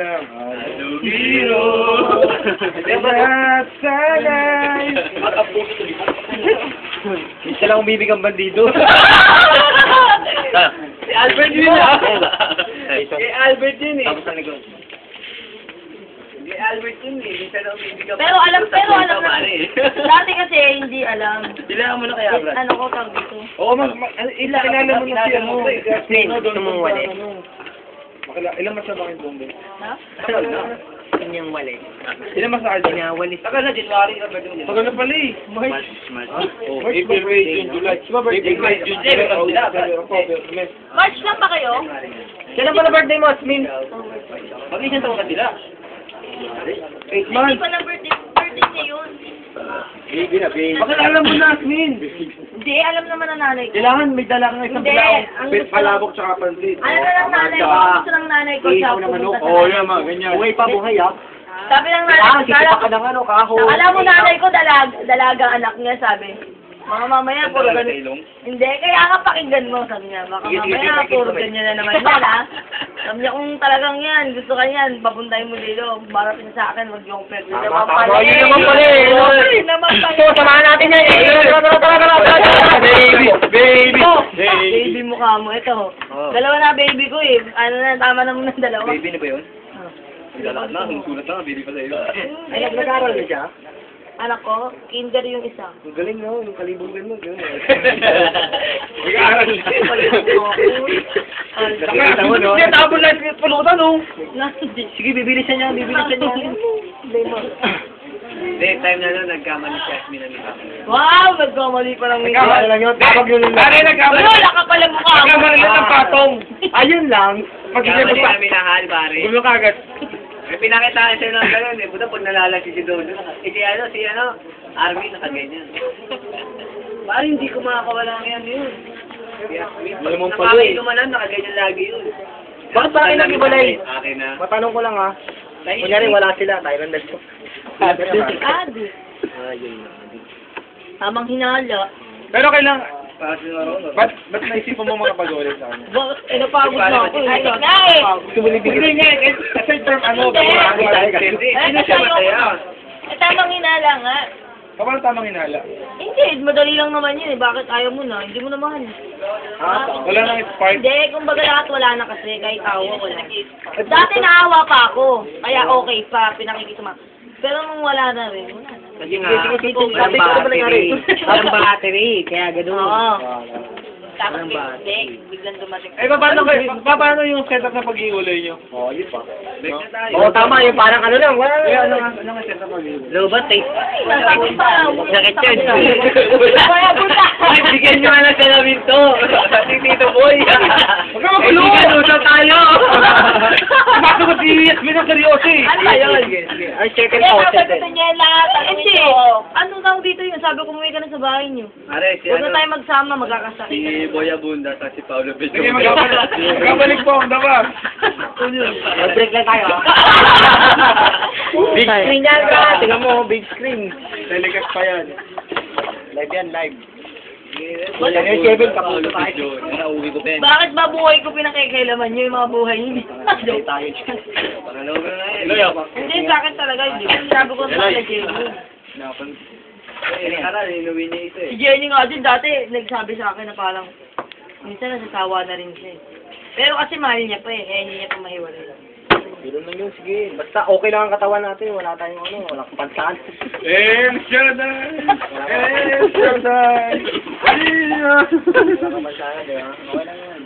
siyang Alugiro. Lahat sana'y Isa lang umibig ang bandido. Si Albert yun Si Albert yun eh. Tapos ang negosyo. Si Albert yun eh. Minsan lang umibig ang Pero alam na. Dati kasi hindi alam. Kailangan mo na kaya, Brad? Ano ko tawag dito? Oo, ilakilala mo na siya mo. Gusto mong wali? Ilang mas na ba kayong bombe? Ha? Kanyang wali. Ilang mas na kayo? Pinawali. Tagal na, January na ba doon? Tagal na pala eh. March. April, May, June, July. April, May, June, July, October, May. March lang ba kayo? Kailan pala birthday mo, Asmin? Mag-isang taon ka sila. 8 Hindi months. pa na birthday niya yun. Baby na, baby. Bakit alam mo na, Asmin? Hindi, alam naman ng nanay ko. Kailangan may dala kang isang Hindi, bilaong ang gusto palabok tsaka pansit. Ano na ng nanay ko? Gusto ng nanay ko siya pumunta sa Oo, yan mga ganyan. Buhay pa, buhay ah. Sabi ng nanay Kailangan, ko, sisipa ka ng ano, kahoy. alam mo nanay ko, dalaga anak niya, sabi. Mga mamaya, puro ganun. Hindi, kaya nga pakinggan mo, sabi niya. Baka mamaya, puro ganyan na naman yan, ha? Sabi niya, kung talagang yan, gusto ka yan, papuntahin mo dito. Marating sa akin, wag yung pwede. Yun naman pala eh. Yun naman pala. So, samahan natin yan eh. Baby, baby. Baby mukha mo, ito. Dalawa na baby ko eh. Ano na, tama na muna dalawa. Baby na ba yun? Dala na, ang sulat na, baby pala yun. Ay, nag-aaral na siya? Anak ko, kinder yung isa. Ang galing no, yung kalibugan mo. Mag-aaral na. Nakita mo no? Hindi, tapon lang, pulutan no. Sige, bibili siya niya, bibili siya niya. Hindi, time na nun, nagkamali si Asmin na nila. Wow, nagkamali pa lang. Nagkamali lang yun, tapag yun lang. Pare, nagkamali. Wala ka pala mukha mo. Nagkamali lang ng patong. Ayun lang. Nagkamali kami nahal, pare. Gulo ka agad. May pinakitaan siya ng gano'n eh. Buta pag nalalaki si Dodo. Si Army, nakaganyan. Pare, hindi ko makakawala ng yan yun. Malamang pala eh. Nakakainumanan, nakaganyan lagi yun. Bakit ba kayo nag-ibalay? Akin na. Matanong ko lang ha. Kunyari wala sila, tayo lang dito. Adi. Ayun. Tamang hinala. Pero kailang... Ba't naisipan mo makapag-ulit sa kanya? Napagod na ako. Ay, na eh. Hindi nga, kasi term ano, hindi siya mataya. Tamang hinala nga. Kapag tamang hinala? Hindi, madali lang naman yun eh. Bakit ayaw mo na? Hindi mo na mahal. Wala nang spark. Hindi, kumbaga lahat wala na kasi. Kahit awa wala. Dati naawa pa ako. Kaya okay pa, pinakikisama. Pero nung wala na rin, wala na. Kasi nga, walang battery, kaya gano'n. Oo. Tapos biglang dumating. Paano yung setup na pag-iulay nyo? Oo, yun pa. Oo, tama, yung parang ano lang, wala Ano lang. nga setup pag-iulay? Lobat eh. Sabi pa. Sakit yun. Kaya puta. Bigyan nyo nga ng salamin to. Si Tito Boy. Huwag ka magulo! Usap tayo. Bakit ko si Yasmin ang seryoso eh? Ano ba yun? Ay, second Kaya pause sabi din. niya lahat. Hindi. Ano daw dito yun? Sabi ko, umuwi ka na sa bahay niyo. Are, si Huwag na tayo magsama, magkakasakit. Si Boya Bunda sa si Paolo Beto. Sige, magkabalik po, dapat. Mag-break lang tayo. Big screen yan ka. Tingnan mo, big screen. Telecast pa yan. Live yan, live. Wala Yan yung Kevin, kapuso tayo. Nauwi ko pa. Bakit ba buhay ko pinakikailaman niyo yung mga buhay niyo? Joke tayo dyan. Pangalawa na nga eh. Hindi, sa akin talaga. Hindi. Sabi ko sa kay Jenny. Aral, inuwi niya ito Si Jenny nga din dati, nagsabi sa akin na parang minsan nasasawa na rin siya eh. Pero kasi mahal niya pa eh, kaya hindi niya pa mahiwalay. Ganun lang yun, sige. Basta okay lang ang katawan natin, wala tayong ano, walang kapansakan. Shaddai! Shaddai! Walang kapansakan, di ba? Okay lang yan.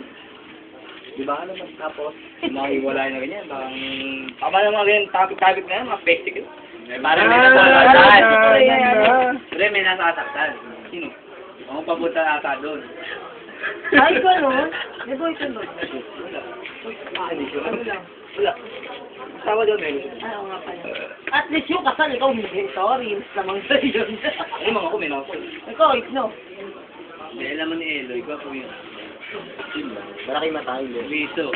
Di ba ano mas tapos? Makiwalay na ganyan, tama na mga ganyan, topic na yan, mga basic. Parang may may nasasaktan. Sino? Ako papunta ata doon. Ay, gano'n? May boyfriend ba? Wala. Tawa doon eh. Oo nga pala. At least yung kasal, ikaw hindi. Sorry, mas lamang sa yun. Ay, mga ko, may nakako. Ikaw, no? May alam mo ni Eloy, gwapo yun. Malaki mata, hindi. Liso.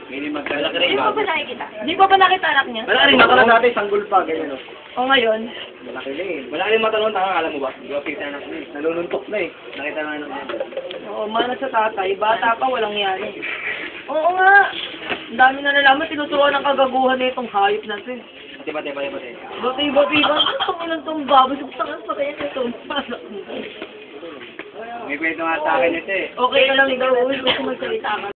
May magkalaki Hindi rin pa ba nakikita? Hindi pa ba nakita anak niya? Wala rin Mata mata lang dati, sanggol pa, ganyan o. O ngayon? Malaki na eh. Wala rin mata noon, alam mo ba? Di ba pita anak niya? Naluluntok na eh. Nakita na anak niya. Oo, mana sa tatay. Bata pa, walang yan. Oo nga. Ang dami na nalaman, tinuturuan ng kagaguhan na itong hayop na ito. Pati. Bati ba? Itong ilang itong baboy. Saan patayin ito? May kwento nga sa akin ito eh. Okay ka lang daw. Uy, gusto magsalita ka.